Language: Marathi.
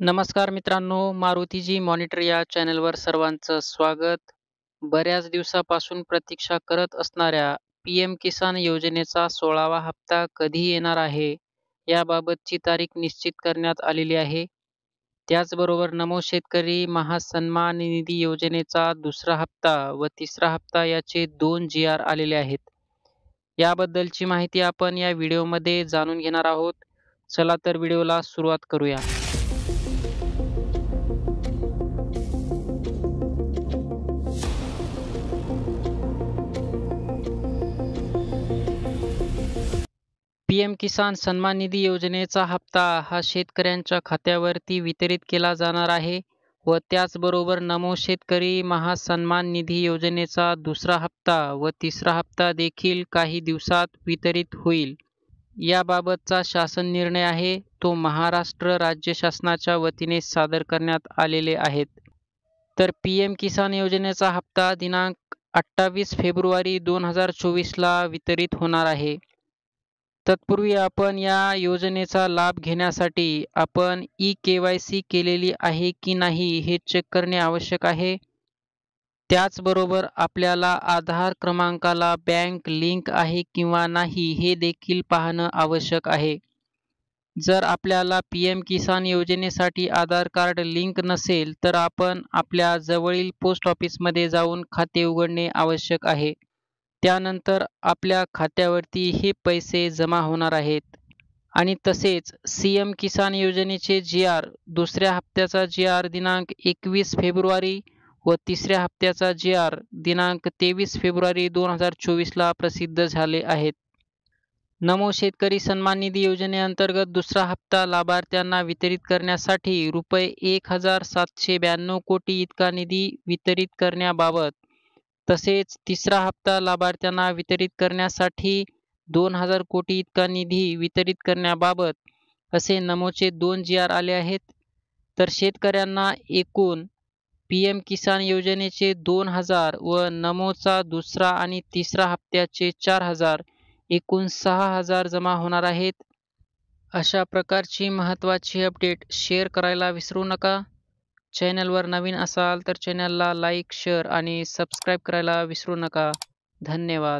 नमस्कार मित्रांनो, मारुतीजी मॉनिटर या चॅनलवर सर्वांचं स्वागत. बऱ्याच दिवसापासून प्रतीक्षा करत असणाऱ्या पी-एम किसान योजनेचा 16वा हप्ता कधी येणार आहे, याबाबतची तारीख निश्चित करण्यात आलेली आहे. त्याचबरोबर नमो शेतकरी महासन्मान निधी योजनेचा दुसरा हप्ता व तिसरा हप्ता याचे 2 जी-आर आलेले आहेत. याबद्दलची माहिती आपण या व्हिडिओमध्ये जाणून घेणार आहोत. चला तर व्हिडिओला सुरुवात करूया. पी-एम किसान सन्मान निधी योजनेचा हप्ता हा शेतकऱ्यांच्या खात्यावरती वितरित केला जाणार आहे व त्याचबरोबर नमो शेतकरी महासन्मान निधी योजनेचा दुसरा हप्ता व तिसरा हप्ता देखील काही दिवसात वितरित होईल. याबाबतचा शासन निर्णय आहे तो महाराष्ट्र राज्य शासनाच्या वतीने सादर करण्यात आलेले आहेत. तर पी-एम किसान योजनेचा हप्ता दिनांक 28 फेब्रुवारी 2024ला वितरित होणार आहे. तत्पूर्वी आपण या योजनेचा लाभ घेण्यासाठी आपण ई-के-वाय-सी केलेली आहे की नाही हे चेक करणे आवश्यक आहे. त्याचबरोबर आपल्याला आधार क्रमांकाला बँक लिंक आहे किंवा नाही हे देखील पाहणं आवश्यक आहे. जर आपल्याला पी-एम किसान योजनेसाठी आधार कार्ड लिंक नसेल तर आपण आपल्या जवळील पोस्ट ऑफिसमध्ये जाऊन खाते उघडणे आवश्यक आहे. त्यानंतर आपल्या खात्यावरती हे पैसे जमा होणार आहेत. आणि तसेच सी-एम किसान योजनेचे जी-आर दुसऱ्या हप्त्याचा जी-आर दिनांक 21 फेब्रुवारी व तिसऱ्या हप्त्याचा जी-आर दिनांक 23 फेब्रुवारी 2024ला प्रसिद्ध झाले आहेत. नमो शेतकरी सन्मान निधी योजनेअंतर्गत दुसरा हप्ता लाभार्थ्यांना वितरित करण्यासाठी रुपये 1,792 कोटी इतका निधी वितरित करण्याबाबत तसेच तिसरा हप्ता लाभार्थ्यांना वितरित करण्यासाठी 2,000 कोटी इतका निधी वितरित करण्याबाबत असे नमोचे 2 जी-आर आले आहेत. तर शेतकऱ्यांना एकूण पी-एम किसान योजनेचे 2,000 व नमोचा दुसरा आणि तिसरा हप्त्याचे 4,000 एकूण 6,000 जमा होणार आहेत. अशा प्रकारची महत्त्वाची अपडेट शेअर करायला विसरू नका. चॅनलवर नवीन असाल तर चॅनलला लाईक, शेअर आणि सबस्क्राईब करायला विसरू नका. धन्यवाद.